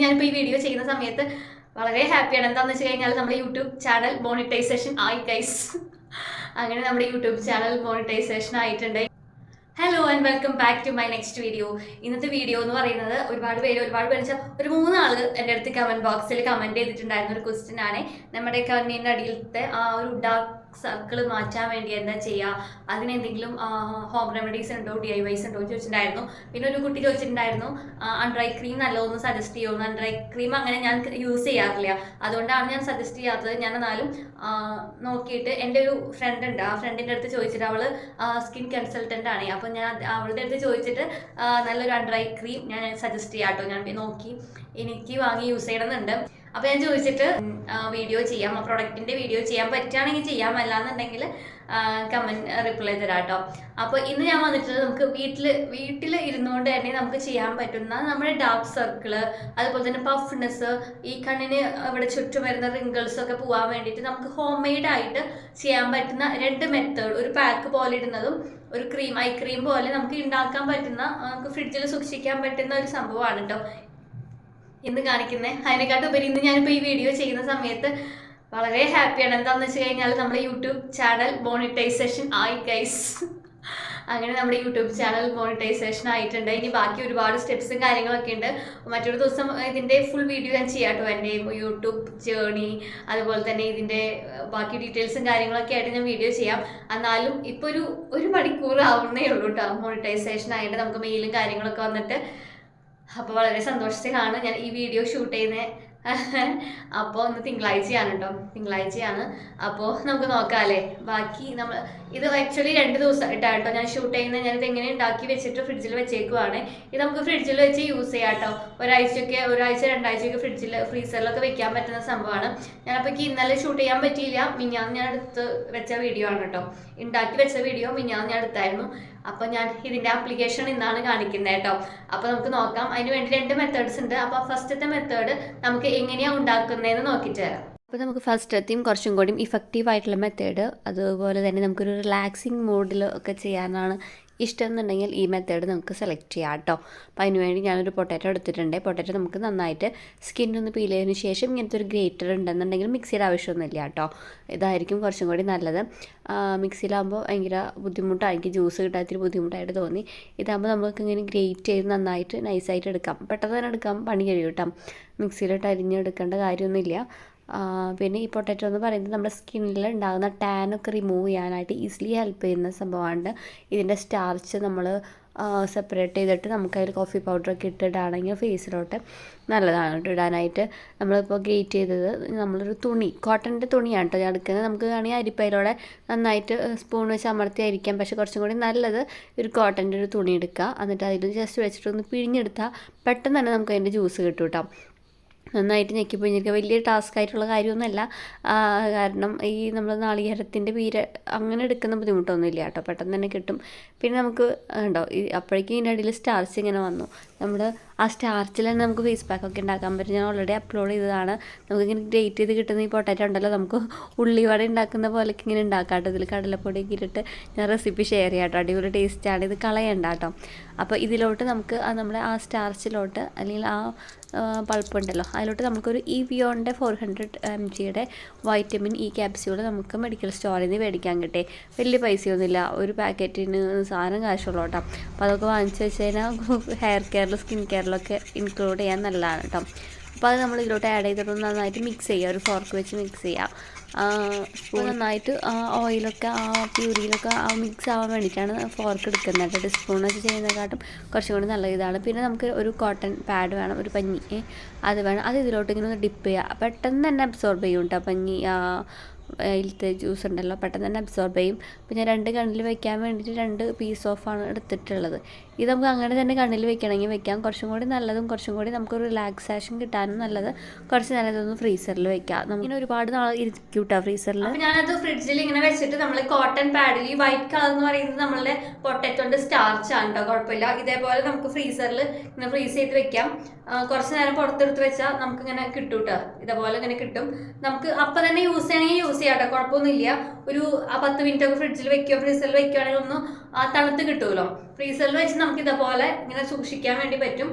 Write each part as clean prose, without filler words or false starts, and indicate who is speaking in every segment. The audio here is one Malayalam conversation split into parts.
Speaker 1: ഞാനിപ്പോൾ ഈ വീഡിയോ ചെയ്യുന്ന സമയത്ത് വളരെ ഹാപ്പിയാണ്. എന്താണെന്ന് വെച്ച് കഴിഞ്ഞാൽ നമ്മുടെ യൂട്യൂബ് ചാനൽ മോണിറ്റൈസേഷൻ ആയി ഗൈസ്. അങ്ങനെ നമ്മുടെ യൂട്യൂബ് ചാനൽ മോണിറ്റൈസേഷൻ ആയിട്ടുണ്ട്. Hello and welcome back to my next video. ഇന്നത്തെ വീഡിയോ എന്ന് പറയുന്നത് ഒരുപാട് പേര് ഒരു 3 ആൾ എൻ്റെ അടുത്ത് കമൻറ്റ് ബോക്സിൽ കമൻറ്റ് ചെയ്തിട്ടുണ്ടായിരുന്ന ഒരു ക്വസ്റ്റ്യൻ ആണ്. നമ്മുടെ കണ്ണിൻ്റെ അടിയിലത്തെ ആ ഒരു ഡാർക്ക് സർക്കിൾ മാറ്റാൻ വേണ്ടി എന്താ ചെയ്യുക, അതിനെന്തെങ്കിലും ഹോം റെമഡീസ് ഉണ്ടോ, DIYs ഉണ്ടോ എന്ന് ചോദിച്ചിട്ടുണ്ടായിരുന്നു. പിന്നെ ഒരു കുട്ടി ചോദിച്ചിട്ടുണ്ടായിരുന്നു അൺഡ്രൈ ക്രീം നല്ലതൊന്ന് സജസ്റ്റ് ചെയ്യുമോ. അൺഡ്രൈ ക്രീം അങ്ങനെ ഞാൻ യൂസ് ചെയ്യാറില്ല, അതുകൊണ്ടാണ് ഞാൻ സജസ്റ്റ് ചെയ്യാത്തത്. ഞാൻ എന്നാലും നോക്കിയിട്ട് എൻ്റെ ഒരു ഫ്രണ്ട് ഉണ്ട്, ആ ഫ്രണ്ടിൻ്റെ അടുത്ത് ചോദിച്ചിട്ട് അവൾ സ്കിൻ കൺസൾട്ടൻ്റ് ആണ്. അപ്പോൾ ഞാൻ അവളുടെ അടുത്ത് ചോദിച്ചിട്ട് നല്ലൊരു അൺഡ്രൈ ക്രീം ഞാൻ സജസ്റ്റ് ചെയ്യാം കേട്ടോ. ഞാൻ നോക്കി എനിക്ക് വാങ്ങി യൂസ് ചെയ്യണമെന്നുണ്ട്. അപ്പോൾ ഞാൻ ചോദിച്ചിട്ട് വീഡിയോ ചെയ്യാം, ആ പ്രൊഡക്റ്റിൻ്റെ വീഡിയോ ചെയ്യാൻ പറ്റുകയാണെങ്കിൽ ചെയ്യാം, അല്ലാന്നുണ്ടെങ്കിൽ കമൻറ്റ് റിപ്ലൈ തരാം കേട്ടോ. അപ്പോൾ ഇന്ന് ഞാൻ വന്നിട്ട് നമുക്ക് വീട്ടിൽ ഇരുന്നുകൊണ്ട് തന്നെ നമുക്ക് ചെയ്യാൻ പറ്റുന്ന നമ്മുടെ ഡാർക്ക് സർക്കിള്, അതുപോലെ തന്നെ പഫ്നെസ്, ഈ കണ്ണിന് ഇവിടെ ചുറ്റും വരുന്ന റിങ്കിൾസ് ഒക്കെ പോകാൻ വേണ്ടിയിട്ട് നമുക്ക് ഹോം മെയ്ഡ് ആയിട്ട് ചെയ്യാൻ പറ്റുന്ന 2 മെത്തേഡ്, ഒരു പാക്ക് പോലെ ഇടുന്നതും ഒരു ഐ ക്രീം പോലെ നമുക്ക് ഉണ്ടാക്കാൻ പറ്റുന്ന, നമുക്ക് ഫ്രിഡ്ജിൽ സൂക്ഷിക്കാൻ പറ്റുന്ന ഒരു സംഭവമാണ് കേട്ടോ ഇന്ന് കാണിക്കുന്നത്. അതിനെക്കാട്ടുപരി ഇന്ന് ഞാനിപ്പോൾ ഈ വീഡിയോ ചെയ്യുന്ന സമയത്ത് വളരെ ഹാപ്പിയാണ്. എന്താണെന്ന് വെച്ച് കഴിഞ്ഞാൽ നമ്മുടെ യൂട്യൂബ് ചാനൽ മോണിറ്റൈസേഷൻ ആയി ഗൈസ്. അങ്ങനെ നമ്മുടെ യൂട്യൂബ് ചാനൽ മോണിറ്റൈസേഷൻ ആയിട്ടുണ്ട്. ഇനി ബാക്കി ഒരുപാട് സ്റ്റെപ്സും കാര്യങ്ങളൊക്കെ ഉണ്ട്. മറ്റൊരു ദിവസം ഇതിൻ്റെ ഫുൾ വീഡിയോ ഞാൻ ചെയ്യാം കേട്ടോ, എൻ്റെ യൂട്യൂബ് ജേർണി, അതുപോലെ തന്നെ ഇതിൻ്റെ ബാക്കി ഡീറ്റെയിൽസും കാര്യങ്ങളൊക്കെ ആയിട്ട് ഞാൻ വീഡിയോ ചെയ്യാം. എന്നാലും ഇപ്പോൾ ഒരു മണിക്കൂർ ആവുന്നേ ഉള്ളൂ കേട്ടോ മോണിറ്റൈസേഷൻ ആയിട്ട് നമുക്ക് മെയിലും കാര്യങ്ങളൊക്കെ വന്നിട്ട്. അപ്പോൾ വളരെ സന്തോഷത്തിലാണ് ഞാൻ ഈ വീഡിയോ ഷൂട്ട് ചെയ്യുന്നത്. അപ്പോൾ ഇന്ന് തിങ്കളാഴ്ചയാണ് കേട്ടോ, തിങ്കളാഴ്ചയാണ്. അപ്പോൾ നമുക്ക് നോക്കാം അല്ലേ ബാക്കി. ഇത് ആക്ച്വലി 2 ദിവസമായിട്ടാണ് കേട്ടോ ഞാൻ ഷൂട്ട് ചെയ്യുന്നത്. ഞാനിത് എങ്ങനെ ഉണ്ടാക്കി വെച്ചിട്ട് ഫ്രിഡ്ജിൽ വെച്ചേക്കുവാണ്. ഇത് നമുക്ക് ഫ്രിഡ്ജിൽ വെച്ച് യൂസ് ചെയ്യാം കേട്ടോ. ഒരാഴ്ച 2 ആഴ്ചയൊക്കെ ഫ്രീസറിലൊക്കെ വെക്കാൻ പറ്റുന്ന സംഭവമാണ്. ഞാനപ്പോൾ ഇന്നലെ ഷൂട്ട് ചെയ്യാൻ പറ്റിയില്ല, മിനിഞ്ഞാന്ന് ഞാൻ എടുത്ത് വെച്ച വീഡിയോ ആണ് കേട്ടോ. ഉണ്ടാക്കി വെച്ച വീഡിയോ മിനിഞ്ഞാന്ന് ഞാൻ എടുത്തായിരുന്നു. അപ്പോൾ ഞാൻ ഇതിൻ്റെ ആപ്ലിക്കേഷൻ ഇന്നാണ് കാണിക്കുന്നത് കേട്ടോ. അപ്പോൾ നമുക്ക് നോക്കാം. അതിന് വേണ്ടി 2 മെത്തേഡ്സ് ഉണ്ട്. അപ്പോൾ ഫസ്റ്റത്തെ മെത്തേഡ് നമുക്ക് എങ്ങനെയാണ് ഉണ്ടാക്കുന്നതെന്ന് നോക്കിയിട്ട് തരാം. അപ്പോൾ നമുക്ക് ഫസ്റ്റത്തെയും കുറച്ചും കൂടി ഇഫക്റ്റീവ് ആയിട്ടുള്ള മെത്തേഡ്, അതുപോലെ തന്നെ നമുക്കൊരു റിലാക്സിങ് മൂഡിൽ ഒക്കെ ചെയ്യാനാണ് ഇഷ്ടം എന്നുണ്ടെങ്കിൽ ഈ മെത്തേഡ് നമുക്ക് സെലക്ട് ചെയ്യാം കേട്ടോ. അപ്പോൾ അതിന് വേണ്ടി ഞാനൊരു പൊട്ടാറ്റോ എടുത്തിട്ടുണ്ട്. പൊട്ടാറ്റോ നമുക്ക് നന്നായിട്ട് സ്കിന്നൊന്ന് പീൽ ചെയ്തതിന് ശേഷം ഇങ്ങനത്തെ ഒരു ഗ്രേറ്റർ ഉണ്ടെന്നുണ്ടെങ്കിൽ മിക്സിയുടെ ആവശ്യമൊന്നുമില്ല കേട്ടോ. ഇതായിരിക്കും കുറച്ചും കൂടി നല്ലത്. മിക്സിയിലാകുമ്പോൾ ഭയങ്കര ബുദ്ധിമുട്ടാണ്, എനിക്ക് ജ്യൂസ് കിട്ടാത്തൊരു ബുദ്ധിമുട്ടായിട്ട് തോന്നി. ഇതാകുമ്പോൾ നമുക്ക് ഇങ്ങനെ ഗ്രേറ്റ് ചെയ്ത് നന്നായിട്ട് നൈസായിട്ട് എടുക്കാം, പെട്ടെന്ന് തന്നെ എടുക്കാം, പണി കഴിയും കേട്ടോ. മിക്സിയിലിട്ട് അരിഞ്ഞെടുക്കേണ്ട കാര്യമൊന്നുമില്ല. പിന്നെ ഈ പൊട്ടാറ്റോ എന്ന് പറയുന്നത് നമ്മുടെ സ്കിന്നിൽ ഉണ്ടാകുന്ന ടാനൊക്കെ റിമൂവ് ചെയ്യാനായിട്ട് ഈസിലി ഹെൽപ്പ് ചെയ്യുന്ന സംഭവമാണ്. ഇതിൻ്റെ സ്റ്റാർച്ച് നമ്മൾ സെപ്പറേറ്റ് ചെയ്തിട്ട് നമുക്കതിൽ കോഫി പൗഡറൊക്കെ ഇട്ടിടാണെങ്കിൽ ഫേസിലോട്ട് നല്ലതാണ് കേട്ടോ ഇടാനായിട്ട്. നമ്മളിപ്പോൾ ഗ്രേറ്റ് ചെയ്തത് നമ്മളൊരു തുണി, കോട്ടൻ്റെ തുണിയാണ് കേട്ടോ ഞാൻ എടുക്കുന്നത്. നമുക്ക് വേണമെങ്കിൽ അരിപ്പയിലൂടെ നന്നായിട്ട് സ്പൂൺ വെച്ച് അമർത്തി അരിക്കാം, പക്ഷേ കുറച്ചും കൂടി നല്ലത് ഒരു കോട്ടൻ്റെ ഒരു തുണി എടുക്കുക. എന്നിട്ട് അതിൽ ജസ്റ്റ് വെച്ചിട്ടൊന്ന് പിഴിഞ്ഞെടുത്താൽ പെട്ടെന്ന് തന്നെ നമുക്ക് അതിൻ്റെ ജ്യൂസ് കിട്ടും കേട്ടോ. നന്നായിട്ട് ഞെക്കി പിഴിഞ്ഞിരിക്കുക. വലിയ ടാസ്ക് ആയിട്ടുള്ള കാര്യമൊന്നുമല്ല, കാരണം ഈ നമ്മൾ നാളികേരത്തിൻ്റെ പീര അങ്ങനെ എടുക്കുന്ന ബുദ്ധിമുട്ടൊന്നുമില്ല കേട്ടോ, പെട്ടെന്ന് തന്നെ കിട്ടും. പിന്നെ നമുക്ക് ഉണ്ടോ അപ്പോഴേക്കും ഇതിൻ്റെ ഇടയിൽ സ്റ്റാർച്ച് ഇങ്ങനെ വന്നു. നമ്മൾ ആ സ്റ്റാർച്ചിൽ തന്നെ നമുക്ക് ഫേസ് പാക്കൊക്കെ ഉണ്ടാക്കാൻ പറ്റും. ഞാൻ ഓൾറെഡി അപ്ലോഡ് ചെയ്തതാണ്. നമുക്കിങ്ങനെ ഗ്രേറ്റ് ചെയ്ത് കിട്ടുന്ന ഈ പൊട്ടാറ്റോ ഉണ്ടല്ലോ, നമുക്ക് ഉള്ളിവട ഉണ്ടാക്കുന്ന പോലെയൊക്കെ ഇങ്ങനെ ഉണ്ടാക്കാം കേട്ടോ. ഇതിൽ കടലപ്പൊടിയൊക്കെ ഇട്ടിട്ട് ഞാൻ റെസിപ്പി ഷെയർ ചെയ്യാം കേട്ടോ. അടിപൊളി ടേസ്റ്റാണ്, ഇത് കളയണ്ട കേട്ടോ. അപ്പോൾ ഇതിലോട്ട് നമുക്ക് നമ്മുടെ ആ സ്റ്റാർച്ചിലോട്ട് അല്ലെങ്കിൽ ആ പൾപ്പുണ്ടല്ലോ അതിലോട്ട് നമുക്കൊരു ഇവിയോൻ്റെ 400 mg വൈറ്റമിൻ ഇ ക്യാപ്സ്യൂൾ നമുക്ക് മെഡിക്കൽ സ്റ്റോറിൽ നിന്ന് മേടിക്കാൻ കിട്ടേ. വലിയ പൈസയൊന്നുമില്ല, ഒരു പാക്കറ്റിന് സാധനം കാശുള്ളൂ കേട്ടോ. അപ്പോൾ അതൊക്കെ വാങ്ങിച്ച് വെച്ച് കഴിഞ്ഞാൽ ഹെയർ കെയറിലും സ്കിൻ കെയറിലൊക്കെ ഇൻക്ലൂഡ് ചെയ്യാൻ നല്ലതാണ് കേട്ടോ. അപ്പോൾ അത് നമ്മൾ ഇതിലോട്ട് ആഡ് ചെയ്തിട്ട് നന്നായിട്ട് മിക്സ് ചെയ്യുക, ഒരു ഫോർക്ക് വെച്ച് മിക്സ് ചെയ്യുക. സ്പൂൺ നന്നായിട്ട് ഓയിലൊക്കെ പ്യൂരിയിലൊക്കെ മിക്സ് ആവാൻ വേണ്ടിയിട്ടാണ് ഫോർക്ക് എടുക്കുന്നത് കേട്ടോ. സ്പൂൺ വെച്ച് ചെയ്യുന്നതിനെക്കാട്ടും കുറച്ചും കൂടി നല്ല ഇതാണ്. പിന്നെ നമുക്ക് ഒരു കോട്ടൺ പാഡ് വേണം, ഒരു പഞ്ഞി അത് വേണം. അത് ഇതിലോട്ട് ഇങ്ങനെ ഒന്ന് ഡിപ്പ് ചെയ്യുക, പെട്ടെന്ന് തന്നെ അബ്സോർബ് ചെയ്യും കേട്ടോ പഞ്ഞി. അതിലത്തെ ജ്യൂസ് ഉണ്ടല്ലോ പെട്ടെന്ന് തന്നെ അബ്സോർബ് ചെയ്യും. പിന്നെ 2 കണ്ണിൽ വെക്കാൻ വേണ്ടിയിട്ട് 2 പീസ് ഓഫാണ് എടുത്തിട്ടുള്ളത്. ഇത് നമുക്ക് അങ്ങനെ തന്നെ കണ്ണിൽ വെക്കണമെങ്കിൽ വെക്കാം. കുറച്ചും കൂടി നല്ലതും കുറച്ചും കൂടി നമുക്കൊരു റിലാക്സേഷൻ കിട്ടാനും നല്ലത് കുറച്ച് നേരം ഇതൊന്ന് ഫ്രീസറിൽ വെക്കാം. നമുക്കിങ്ങനെ ഒരുപാട് നാൾ ഇരിക്കും കേട്ടോ ഫ്രീസറിൽ. അപ്പോൾ ഞാനത് ഫ്രിഡ്ജിൽ ഇങ്ങനെ വെച്ചിട്ട് നമ്മൾ കോട്ടൺ പാഡിൽ ഈ വൈറ്റ് കളർ എന്ന് പറയുന്നത് നമ്മളുടെ പൊട്ടാറ്റോൻ്റെ സ്റ്റാർച്ചാണ് കേട്ടോ, കുഴപ്പമില്ല. ഇതേപോലെ നമുക്ക് ഫ്രീസറിൽ ഇങ്ങനെ ഫ്രീസ് ചെയ്ത് വെക്കാം. കുറച്ച് നേരം പുറത്തെടുത്ത് വെച്ചാൽ നമുക്കിങ്ങനെ കിട്ടും കേട്ടോ, ഇതേപോലെ ഇങ്ങനെ കിട്ടും. നമുക്ക് അപ്പം തന്നെ യൂസ് ചെയ്യണമെങ്കിൽ യൂസ് ചെയ്യാം കേട്ടോ, കുഴപ്പമൊന്നുമില്ല. ഒരു 10 മിനിറ്റ് ഒക്കെ ഫ്രിഡ്ജിൽ വെക്കുക, ഫ്രീസറിൽ വെക്കുകയാണെങ്കിൽ ഒന്ന് തണുത്ത് കിട്ടുമല്ലോ. ഫ്രീസറിൽ വെച്ച് നമുക്ക് ഇതേപോലെ ഇങ്ങനെ സൂക്ഷിക്കാൻ വേണ്ടി പറ്റും.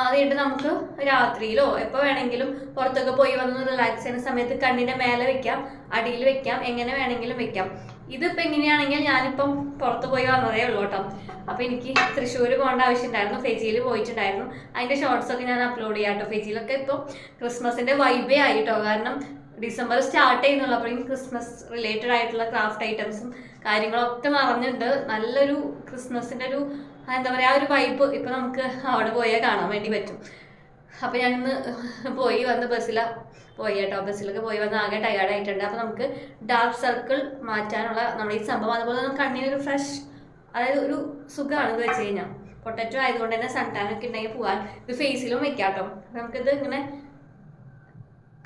Speaker 1: അതുകൊണ്ട് നമുക്ക് രാത്രിയിലോ എപ്പോൾ വേണമെങ്കിലും പുറത്തൊക്കെ പോയി വന്ന് റിലാക്സ് ചെയ്യുന്ന സമയത്ത് കണ്ണിൻ്റെ മേലെ വെക്കാം, അടിയിൽ വെക്കാം, എങ്ങനെ വേണമെങ്കിലും വെക്കാം. ഇതിപ്പോൾ എങ്ങനെയാണെങ്കിൽ ഞാനിപ്പം പുറത്ത് പോയി വന്നതേ ഉള്ളൂ കേട്ടോ. അപ്പോൾ എനിക്ക് തൃശ്ശൂർ പോകേണ്ട ആവശ്യമുണ്ടായിരുന്നു, ഫെജിയിൽ പോയിട്ടുണ്ടായിരുന്നു. അതിൻ്റെ ഷോർട്സൊക്കെ ഞാൻ അപ്ലോഡ് ചെയ്യാം കേട്ടോ. ഫെജിയിലൊക്കെ ഇപ്പോൾ ക്രിസ്മസിൻ്റെ വൈബേ ആയിട്ടോ. കാരണം ഡിസംബർ സ്റ്റാർട്ട് ചെയ്യുന്നുള്ളൂ. അപ്പോഴേക്കും ക്രിസ്മസ് റിലേറ്റഡ് ആയിട്ടുള്ള ക്രാഫ്റ്റ് ഐറ്റംസും കാര്യങ്ങളൊക്കെ നിറഞ്ഞിട്ടുണ്ട്. നല്ലൊരു ക്രിസ്മസിൻ്റെ ഒരു എന്താ പറയുക, ഒരു വൈബ് ഇപ്പോൾ നമുക്ക് അവിടെ പോയാൽ കാണാൻ വേണ്ടി പറ്റും. അപ്പോൾ ഞാനിന്ന് പോയി വന്ന് പോയി കേട്ടോ. ബസ്സിലൊക്കെ പോയി വന്ന് ആകെ ടയേർഡ് ആയിട്ടുണ്ട്. അപ്പോൾ നമുക്ക് ഡാർക്ക് സർക്കിൾ മാറ്റാനുള്ള നമ്മുടെ ഈ സംഭവം, അതുപോലെ നമുക്ക് കണ്ണിനൊരു ഫ്രഷ്, അതായത് ഒരു സുഖമാണ് ഇത് വെച്ച് കഴിഞ്ഞാൽ. പൊട്ടറ്റോ ആയതുകൊണ്ട് തന്നെ സൺടാനൊക്കെ ഉണ്ടെങ്കിൽ പോകാൻ ഇത് ഫേസിലും വെക്കാം കേട്ടോ. നമുക്കിത് ഇങ്ങനെ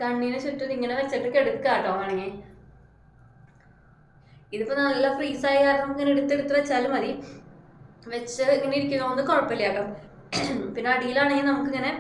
Speaker 1: കണ്ണിന് ചുറ്റും ഇങ്ങനെ വെച്ചിട്ട് കിടക്കുക കേട്ടോ വേണമെങ്കിൽ. ഇതിപ്പോൾ നല്ല ഫ്രീസായ കാരണം ഇങ്ങനെ എടുത്തെടുത്ത് വെച്ചാലും മതി. വെച്ച് ഇങ്ങനെ ഇരിക്കുന്നതൊന്നും കുഴപ്പമില്ല കേട്ടോ. പിന്നെ അടിയിലാണെങ്കിൽ നമുക്കിങ്ങനെ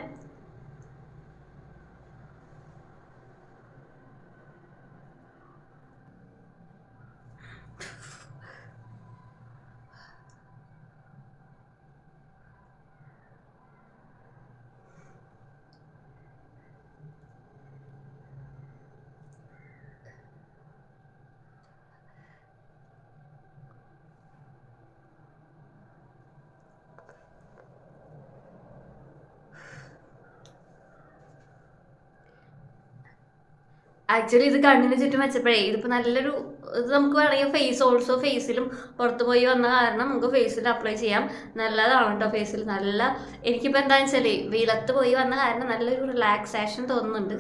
Speaker 1: ആക്ച്വലി ഇത് കണ്ണിന് ചുറ്റും വെച്ചപ്പോഴേ ഇതിപ്പോൾ നല്ലൊരു ഇത് നമുക്ക് വേണമെങ്കിൽ ഫേസിലും പുറത്ത് പോയി വന്ന കാരണം നമുക്ക് ഫേസിൽ അപ്ലൈ ചെയ്യാം. നല്ലതാണ് കേട്ടോ ഫേസിൽ. നല്ല എനിക്കിപ്പോൾ എന്താണെന്ന് വെച്ചാൽ വെയിലത്ത് പോയി വന്ന കാരണം നല്ലൊരു റിലാക്സേഷൻ തോന്നുന്നുണ്ട്.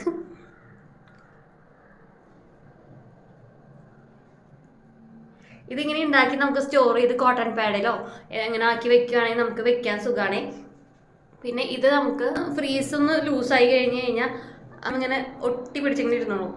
Speaker 1: ഇതിങ്ങനെ ഉണ്ടാക്കി നമുക്ക് സ്റ്റോർ ചെയ്ത് കോട്ടൺ പാഡിലോ എങ്ങനെ ആക്കി വെക്കുകയാണെങ്കിൽ നമുക്ക് വെക്കാൻ സുഖമാണ്. പിന്നെ ഇത് നമുക്ക് ഫ്രീസ് ഒന്ന് ലൂസായി കഴിഞ്ഞ് കഴിഞ്ഞാൽ അങ്ങനെ ഒട്ടി പിടിച്ചിങ്ങനെ ഇരുന്നോളൂ.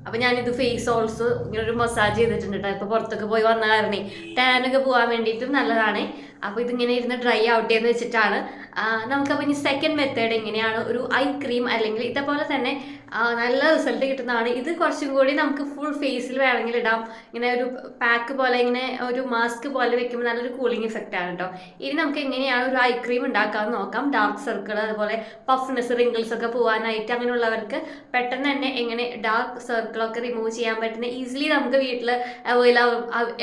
Speaker 1: അപ്പോൾ ഞാനിത് ഫേസ് ഓൾസ് ഇങ്ങനെ ഒരു മസാജ് ചെയ്തിട്ടുണ്ട് കേട്ടോ. ഇപ്പോൾ പുറത്തൊക്കെ പോയി വന്ന കാരണേ ടാനൊക്കെ പോകാൻ വേണ്ടിയിട്ടും നല്ലതാണ്. അപ്പോൾ ഇതിങ്ങനെ ഇരുന്ന് ഡ്രൈ ഔട്ട് ചെയ്ത് വെച്ചിട്ടാണ്. നമുക്കപ്പോൾ ഇനി സെക്കൻഡ് മെത്തേഡ് എങ്ങനെയാണ് ഒരു ഐ ക്രീം അല്ലെങ്കിൽ ഇതേപോലെ തന്നെ നല്ല റിസൾട്ട് കിട്ടുന്നതാണ്. ഇത് കുറച്ചും കൂടി നമുക്ക് ഫുൾ ഫേസിൽ വേണമെങ്കിൽ ഇടാം. ഇങ്ങനെ ഒരു പാക്ക് പോലെ ഇങ്ങനെ ഒരു മാസ്ക് പോലെ വെക്കുമ്പോൾ നല്ലൊരു കൂളിംഗ് ഇഫക്റ്റ് ആണ് കേട്ടോ. ഇനി നമുക്ക് എങ്ങനെയാണ് ഒരു ഐ ക്രീം ഉണ്ടാക്കാമെന്ന് നോക്കാം. ഡാർക്ക് സർക്കിൾ അതുപോലെ പഫ്നെസ് റിങ്കിൾസ് ഒക്കെ പോകാനായിട്ട് അങ്ങനെയുള്ളവർക്ക് പെട്ടെന്ന് തന്നെ എങ്ങനെ ഡാർക്ക് സർക്കിളൊക്കെ റിമൂവ് ചെയ്യാൻ പറ്റുന്ന ഈസിലി നമുക്ക് വീട്ടിൽ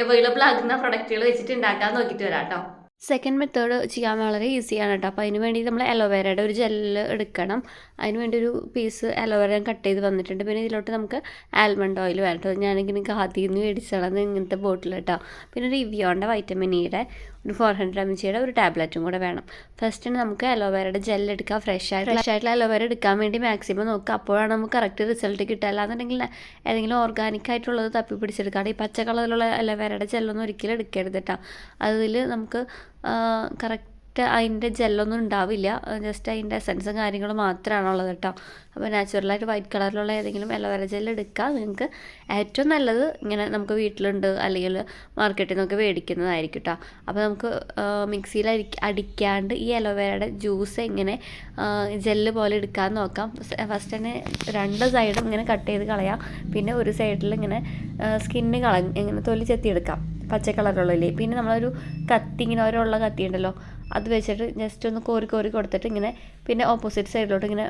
Speaker 1: അവൈലബിൾ ആകുന്ന പ്രൊഡക്റ്റുകൾ വെച്ചിട്ട് ഉണ്ടാക്കാൻ നോക്കിയിട്ട് വരാം കേട്ടോ. സെക്കൻഡ് മെത്തേഡ് ചെയ്യാൻ വളരെ ഈസിയാണ് കേട്ടോ. അപ്പോൾ അതിന് വേണ്ടി നമ്മൾ അലോവേരയുടെ ഒരു ജെല്ല് എടുക്കണം. അതിന് വേണ്ടി ഒരു പീസ് അലോവേര കട്ട് ചെയ്ത് വന്നിട്ടുണ്ട്. പിന്നെ ഇതിലോട്ട് നമുക്ക് ആൽമണ്ട് ഓയിൽ വേണം കേട്ടോ. ഞാനിങ്ങനെ ഖാദിയിൽ നിന്ന് മേടിച്ചതാണ് ഇങ്ങനത്തെ ബോട്ടിൽ കേട്ടോ. പിന്നെ റിവ്യോൻ്റെ വൈറ്റമിൻ ഇയുടെ ഒരു 400 mgയുടെ ഒരു ടാബ്ലറ്റും കൂടെ വേണം. ഫസ്റ്റ് നമുക്ക് അലോവേരയുടെ ജെല്ല് എടുക്കാം. ഫ്രഷ് ആയിട്ടുള്ള അലോവേര എടുക്കാൻ വേണ്ടി മാക്സിമം നോക്കുക. അപ്പോഴാണ് നമുക്ക് കറക്റ്റ് റിസൾട്ട് കിട്ടുക. അല്ലാന്നുണ്ടെങ്കിൽ ഏതെങ്കിലും ഓർഗാനിക് ആയിട്ടുള്ളത് തപ്പി പിടിച്ചെടുക്കാം. ഈ പച്ച കളറിലുള്ള അലോവേരയുടെ ജെല്ലൊന്നും ഒരിക്കലും എടുക്കരുത് കേട്ടോ. അതിൽ നമുക്ക് കറക്റ്റ് അതിൻ്റെ ജെല്ലൊന്നും ഉണ്ടാവില്ല. ജസ്റ്റ് അതിൻ്റെ എസൻസും കാര്യങ്ങളും മാത്രമാണുള്ളത് കേട്ടോ. അപ്പോൾ നാച്ചുറലായിട്ട് വൈറ്റ് കളറിലുള്ള ഏതെങ്കിലും അലോവേര ജെല്ല് എടുക്കുക. നിങ്ങൾക്ക് ഏറ്റവും നല്ലത് ഇങ്ങനെ നമുക്ക് വീട്ടിലുണ്ട് അല്ലെങ്കിൽ മാർക്കറ്റിൽ നിന്നൊക്കെ മേടിക്കുന്നതായിരിക്കും കേട്ടോ. അപ്പോൾ നമുക്ക് മിക്സിയിൽ അടിക്കാണ്ട് ഈ അലോവേരയുടെ ജ്യൂസ് എങ്ങനെ ജെല്ല് പോലെ എടുക്കാൻ നോക്കാം. ഫസ്റ്റ് തന്നെ 2 സൈഡും ഇങ്ങനെ കട്ട് ചെയ്ത് കളയാം. പിന്നെ ഒരു സൈഡിൽ ഇങ്ങനെ സ്കിന്ന് ഇങ്ങനെ തൊലി ചെത്തിയെടുക്കാം, പച്ച കളറുള്ളതില്ലേ. പിന്നെ നമ്മളൊരു കത്തി, ഇങ്ങനെ ഓരോള്ള കത്തി ഉണ്ടല്ലോ, അത് വെച്ചിട്ട് ജസ്റ്റ് ഒന്ന് കോരി കൊടുത്തിട്ട് ഇങ്ങനെ പിന്നെ ഓപ്പോസിറ്റ് സൈഡിലോട്ട് ഇങ്ങനെ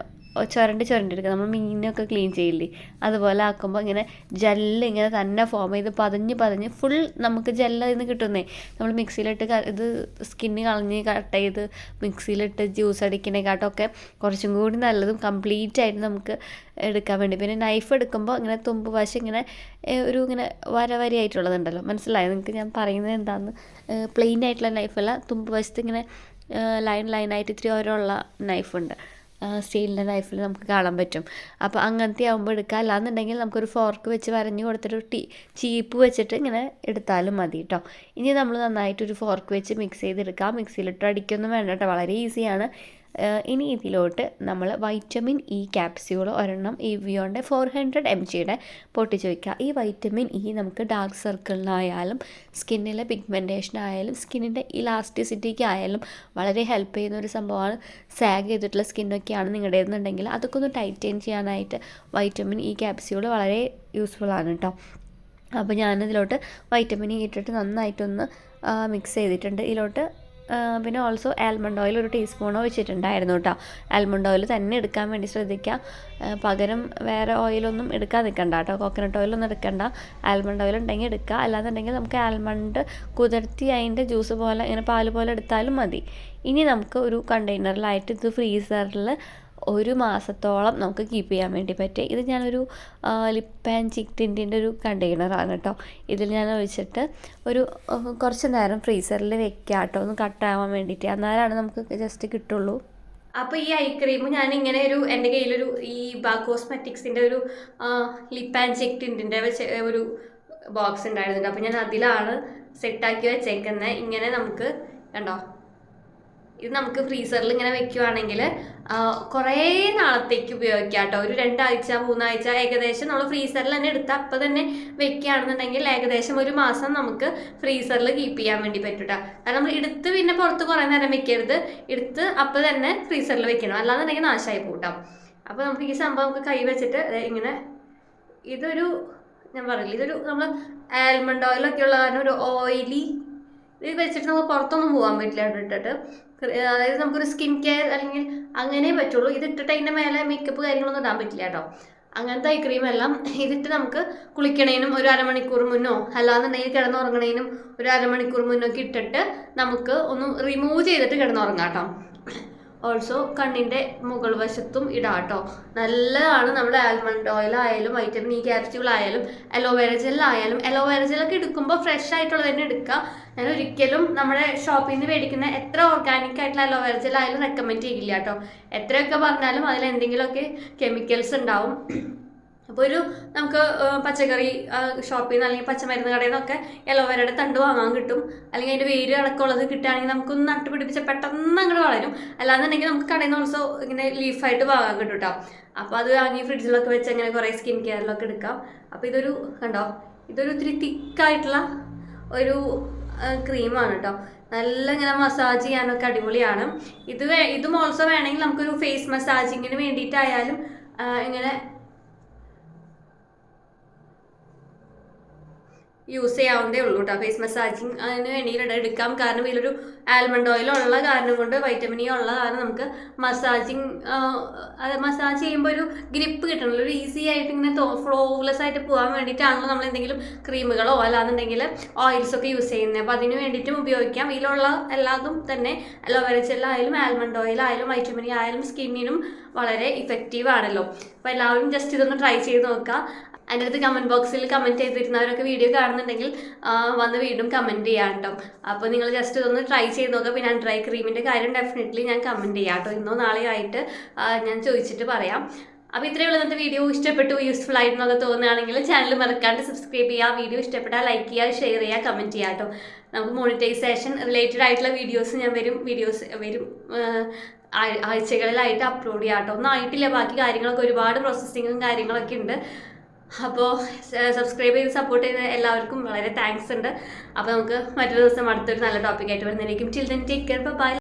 Speaker 1: ചുരണ്ടിയെടുക്കുക. നമ്മൾ മീനൊക്കെ ക്ലീൻ ചെയ്യില്ലേ, അതുപോലെ ആക്കുമ്പോൾ ഇങ്ങനെ ജെല്ല് ഇങ്ങനെ തന്നെ ഫോം ചെയ്ത് പതഞ്ഞ് ഫുൾ നമുക്ക് ജെല്ല് അതിൽ നിന്ന് കിട്ടുന്നേ. നമ്മൾ മിക്സിയിലിട്ട് ഇത് സ്കിന്ന് കളഞ്ഞ് കട്ട് ചെയ്ത് മിക്സിയിലിട്ട് ജ്യൂസ് അടിക്കുന്നതിനെക്കാട്ടൊക്കെ കുറച്ചും കൂടി നല്ലതും കംപ്ലീറ്റ് ആയിട്ട് നമുക്ക് എടുക്കാൻ വേണ്ടി. പിന്നെ നൈഫ് എടുക്കുമ്പോൾ ഇങ്ങനെ തുമ്പ് വശം ഇങ്ങനെ ഒരു ഇങ്ങനെ വരയായിട്ടുള്ളതുണ്ടല്ലോ, മനസ്സിലായോ നിങ്ങൾക്ക് ഞാൻ പറയുന്നത് എന്താണെന്ന്? പ്ലെയിൻ ആയിട്ടുള്ള നൈഫല്ല, തുമ്പ് വശത്ത് ഇങ്ങനെ ലൈനായിട്ട് ഇത്തിരി ഓരോള്ള നൈഫുണ്ട്, സ്റ്റീലിൻ്റെ നൈഫിൽ നമുക്ക് കാണാൻ പറ്റും. അപ്പോൾ അങ്ങനത്തെ ആകുമ്പോൾ എടുക്കുക. അല്ലാന്നുണ്ടെങ്കിൽ നമുക്കൊരു ഫോർക്ക് വെച്ച് വരഞ്ഞ് കൊടുത്തിട്ട് ചീപ്പ് വെച്ചിട്ട് ഇങ്ങനെ എടുത്താലും മതി കേട്ടോ. ഇനി നമ്മൾ നന്നായിട്ടൊരു ഫോർക്ക് വെച്ച് മിക്സ് ചെയ്തെടുക്കാം. മിക്സിയിലിട്ട് അടിക്കൊന്നും വേണ്ട കേട്ടോ, വളരെ ഈസിയാണ്. ഇനി ഇതിലോട്ട് നമ്മൾ വൈറ്റമിൻ ഇ ക്യാപ്സ്യൂൾ ഒരെണ്ണം ഇവിയോൻ്റെ 400 mg പൊട്ടിച്ച് വയ്ക്കുക. ഈ വൈറ്റമിൻ ഇ നമുക്ക് ഡാർക്ക് സർക്കിളിനായാലും സ്കിന്നിലെ പിഗ്മെൻറ്റേഷനായാലും സ്കിന്നിൻ്റെ ഇലാസ്റ്റിസിറ്റിക്ക് ആയാലും വളരെ ഹെൽപ്പ് ചെയ്യുന്ന ഒരു സംഭവമാണ്. സാഗ് ചെയ്തിട്ടുള്ള സ്കിന്നൊക്കെയാണ് നിങ്ങളുടേതെന്നുണ്ടെങ്കിൽ അതൊക്കെ ഒന്ന് ടൈറ്റൻ ചെയ്യാനായിട്ട് വൈറ്റമിൻ ഇ ക്യാപ്സ്യൂൾ വളരെ യൂസ്ഫുള്ളാണ് കേട്ടോ. അപ്പോൾ ഞാനതിലോട്ട് വൈറ്റമിൻ ഇ ഇട്ടിട്ട് നന്നായിട്ടൊന്ന് മിക്സ് ചെയ്തിട്ടുണ്ട്. ഇതിലോട്ട് പിന്നെ ഓൾസോ ആൽമണ്ട് ഓയിൽ ഒരു ടീസ്പൂൺ ഒഴിച്ചിട്ടുണ്ടായിരുന്നു കേട്ടോ. ആൽമണ്ട് ഓയിൽ തന്നെ എടുക്കാൻ വേണ്ടി ശ്രദ്ധിക്കുക. പകരം വേറെ ഓയിലൊന്നും എടുക്കാൻ നിൽക്കണ്ട കേട്ടോ. കോക്കനട്ട് ഓയിലൊന്നും എടുക്കണ്ട. ആൽമണ്ട് ഓയിൽ ഉണ്ടെങ്കിൽ എടുക്കുക. അല്ലാന്നുണ്ടെങ്കിൽ നമുക്ക് ആൽമണ്ട് കുതിർത്തി അതിൻ്റെ ജ്യൂസ് പോലെ ഇങ്ങനെ പാല് പോലെ എടുത്താലും മതി. ഇനി നമുക്ക് ഒരു കണ്ടെയ്നറിലായിട്ട് ഇത് ഫ്രീസറിൽ 1 മാസത്തോളം നമുക്ക് കീപ്പ് ചെയ്യാൻ വേണ്ടി പറ്റും. ഇത് ഞാനൊരു ലിപ്പ് ആൻഡ് ചീക്ക് ടിൻറ്റിൻ്റെ ഒരു കണ്ടെയ്നറാണ് കേട്ടോ. ഇതിൽ ഞാൻ ഒഴിച്ചിട്ട് ഒരു കുറച്ച് നേരം ഫ്രീസറിൽ വെക്കുക കേട്ടോ, ഒന്ന് കട്ടാവാൻ വേണ്ടിയിട്ട്. എന്നാലാണ് നമുക്ക് ജസ്റ്റ് കിട്ടുള്ളൂ. അപ്പോൾ ഈ ഐ ക്രീം ഞാനിങ്ങനെ എൻ്റെ കയ്യിലൊരു ഈ കോസ്മെറ്റിക്സിൻ്റെ ഒരു ലിപ്പ് ആൻഡ് ചീക്ക് ടിൻറ്റിൻ്റെ ഒരു ബോക്സ് ഉണ്ടായിരുന്നുണ്ട്. അപ്പോൾ ഞാൻ അതിലാണ് സെറ്റാക്കി വെച്ചേക്കുന്നത്. ഇങ്ങനെ നമുക്ക് കണ്ടോ, ഇത് നമുക്ക് ഫ്രീസറിൽ ഇങ്ങനെ വെക്കുകയാണെങ്കിൽ കുറേ നാളത്തേക്ക് ഉപയോഗിക്കാം കേട്ടോ. ഒരു 2 ആഴ്ച 3 ആഴ്ച ഏകദേശം നമ്മൾ ഫ്രീസറിൽ തന്നെ എടുത്ത് അപ്പം തന്നെ വെക്കുകയാണെന്നുണ്ടെങ്കിൽ ഏകദേശം 1 മാസം നമുക്ക് ഫ്രീസറിൽ കീപ്പ് ചെയ്യാൻ വേണ്ടി പറ്റും കേട്ടോ. കാരണം നമ്മൾ എടുത്ത് പിന്നെ പുറത്ത് കുറേ നേരം വെക്കരുത്, എടുത്ത് അപ്പം തന്നെ ഫ്രീസറിൽ വെക്കണം, അല്ലാന്നുണ്ടെങ്കിൽ നാശമായി പോകട്ടോ. അപ്പോൾ നമുക്ക് ഈ സംഭവം നമുക്ക് കൈ വെച്ചിട്ട് ഇങ്ങനെ, ഇതൊരു ഞാൻ പറയില്ല, ഇതൊരു നമ്മൾ ആൽമണ്ട് ഓയിലൊക്കെ ഉള്ള കാരണം ഒരു ഓയിലി ഇത് വെച്ചിട്ട് നമുക്ക് പുറത്തൊന്നും പോകാൻ പറ്റില്ല ഇട്ടിട്ട്. അതായത് നമുക്കൊരു സ്കിൻ കെയർ അല്ലെങ്കിൽ അങ്ങനെ പറ്റുള്ളൂ. ഇതിട്ടിട്ട് അതിൻ്റെ മേലെ മേക്കപ്പ് കാര്യങ്ങളൊന്നും ഇടാൻ പറ്റില്ല കേട്ടോ. അങ്ങനത്തെ ഐ ക്രീമെല്ലാം ഇതിട്ട് നമുക്ക് കുളിക്കണേനും ഒരു 1/2 മണിക്കൂർ മുന്നോ അല്ലാന്നുണ്ടെങ്കിൽ കിടന്നുറങ്ങണേനും ഒരു 1/2 മണിക്കൂർ മുന്നോക്കെ ഇട്ടിട്ട് നമുക്ക് ഒന്ന് റിമൂവ് ചെയ്തിട്ട് കിടന്നുറങ്ങാം കേട്ടോ. ഓൾസോ കണ്ണിൻ്റെ മുകൾ വശത്തും ഇടാം കേട്ടോ. നല്ലതാണ്. നമ്മുടെ ആൽമണ്ട് ഓയിൽ ആയാലും വൈറ്റമിൻ ഇ ക്യാപ്സ്യൂൾ ആയാലും അലോവേര ജെൽ ആയാലും, അലോവേര ജെല്ലൊക്കെ എടുക്കുമ്പോൾ ഫ്രഷ് ആയിട്ടുള്ളത് തന്നെ എടുക്കുക. ഞാൻ ഒരിക്കലും നമ്മുടെ ഷോപ്പിൽ നിന്ന് മേടിക്കുന്ന എത്ര ഓർഗാനിക് ആയിട്ടുള്ള അലോവേര ജെൽ ആയാലും റെക്കമെൻഡ് ചെയ്യില്ല കേട്ടോ. എത്രയൊക്കെ പറഞ്ഞാലും അതിൽ എന്തെങ്കിലുമൊക്കെ കെമിക്കൽസ് ഉണ്ടാവും. അപ്പോൾ നമുക്ക് പച്ചക്കറി ഷോപ്പിൽ നിന്ന് അല്ലെങ്കിൽ പച്ചമരുന്ന് കടയിൽ നിന്നൊക്കെ അലോവേരയുടെ തണ്ട് വാങ്ങാൻ കിട്ടും. അല്ലെങ്കിൽ അതിൻ്റെ വേര് അടക്കമുള്ളത് കിട്ടുകയാണെങ്കിൽ നമുക്കൊന്ന് നട്ടുപിടിപ്പിച്ച പെട്ടെന്ന് അങ്ങോട്ട് വളരും. അല്ലാന്നുണ്ടെങ്കിൽ നമുക്ക് കടയിൽ നിന്ന് ഓൾസോ ഇങ്ങനെ ലീഫായിട്ട് വാങ്ങാൻ കിട്ടും കേട്ടോ. അപ്പോൾ അത് വാങ്ങി ഫ്രിഡ്ജിലൊക്കെ വെച്ച് അങ്ങനെ കുറേ സ്കിൻ കെയറിലൊക്കെ എടുക്കാം. അപ്പോൾ ഇതൊരു കണ്ടോ, ഇതൊരു ഇത്തിരി തിക്കായിട്ടുള്ള ഒരു ക്രീമാണ് കേട്ടോ. നല്ല ഇങ്ങനെ മസാജ് ചെയ്യാനൊക്കെ അടിപൊളിയാണ്. ഇതും ഓൾസോ വേണമെങ്കിൽ നമുക്കൊരു ഫേസ് മസാജിങ്ങിന് വേണ്ടിയിട്ടായാലും ഇങ്ങനെ യൂസ് ചെയ്യാവുന്നതേ ഉള്ളൂ കേട്ടോ. ഫേസ് മസാജിങ് അതിന് വേണ്ടിയിട്ട് എടുക്കാം. കാരണം ഇതിലൊരു ആൽമണ്ട് ഓയിൽ ഉള്ള കാരണം കൊണ്ട്, വൈറ്റമിൻ ഇ ഉള്ള കാരണം നമുക്ക് മസാജ് ചെയ്യുമ്പോൾ ഒരു ഗ്രിപ്പ് കിട്ടണമല്ലോ. ഒരു ഈസി ആയിട്ട് ഇങ്ങനെ ഫ്ലോലെസ് ആയിട്ട് പോകാൻ വേണ്ടിയിട്ടാണല്ലോ നമ്മൾ എന്തെങ്കിലും ക്രീമുകളോ അല്ലാന്നുണ്ടെങ്കിൽ ഓയിൽസൊക്കെ യൂസ് ചെയ്യുന്നത്. അപ്പോൾ അതിന് വേണ്ടിയിട്ടും ഉപയോഗിക്കാം. ഇതിലുള്ള എല്ലാതും തന്നെ അലോവേര ജെല്ലായാലും ആൽമണ്ട് ഓയിലായാലും വൈറ്റമിൻ ഇ ആയാലും സ്കിന്നിനും വളരെ ഇഫക്റ്റീവ് ആണല്ലോ. അപ്പോൾ എല്ലാവരും ജസ്റ്റ് ഇതൊന്ന് ട്രൈ ചെയ്ത് നോക്കുക. അതിൻ്റെ അടുത്ത് കമൻറ്റ് ബോക്സിൽ കമൻറ്റ് ചെയ്തിരുന്നവരൊക്കെ വീഡിയോ കാണുന്നുണ്ടെങ്കിൽ വന്ന് വീണ്ടും കമൻറ്റ് ചെയ്യാം കേട്ടോ. അപ്പോൾ നിങ്ങൾ ജസ്റ്റ് ഇതൊന്ന് ട്രൈ ചെയ്ത് നോക്കുക. പിന്നെ ഡ്രൈ ക്രീമിൻ്റെ കാര്യം ഡെഫിനറ്റ്ലി ഞാൻ കമൻറ്റ് ചെയ്യാം കേട്ടോ. ഇന്നോ നാളെയോ ആയിട്ട് ഞാൻ ചോദിച്ചിട്ട് പറയാം. അപ്പോൾ ഇത്രയുള്ള ഇന്നത്തെ വീഡിയോ ഇഷ്ടപ്പെട്ടു, യൂസ്ഫുൾ ആയിട്ടെന്നൊക്കെ തോന്നുകയാണെങ്കിൽ ചാനൽ മറക്കാണ്ട് സബ്സ്ക്രൈബ് ചെയ്യുക. വീഡിയോ ഇഷ്ടപ്പെട്ടാൽ ലൈക്ക് ചെയ്യുക, ഷെയർ ചെയ്യുക, കമൻറ്റ് ചെയ്യുക കേട്ടോ. നമുക്ക് മോണിറ്റൈസേഷൻ റിലേറ്റഡ് ആയിട്ടുള്ള വീഡിയോസ് വരും ആഴ്ചകളിലായിട്ട് അപ്ലോഡ് ചെയ്യാം കേട്ടോ. ഒന്നും ആയിട്ടില്ല, ബാക്കി കാര്യങ്ങളൊക്കെ ഒരുപാട് പ്രോസസ്സിങ്ങും കാര്യങ്ങളൊക്കെ ഉണ്ട്. അപ്പോൾ സബ്സ്ക്രൈബ് ചെയ്ത് സപ്പോർട്ട് ചെയ്ത എല്ലാവർക്കും വളരെ താങ്ക്സ് ഉണ്ട്. അപ്പോൾ നമുക്ക് മറ്റൊരു ദിവസം അടുത്തൊരു നല്ല ടോപ്പിക്കായിട്ട് വരുന്നതായിരിക്കും. Till then take care, by.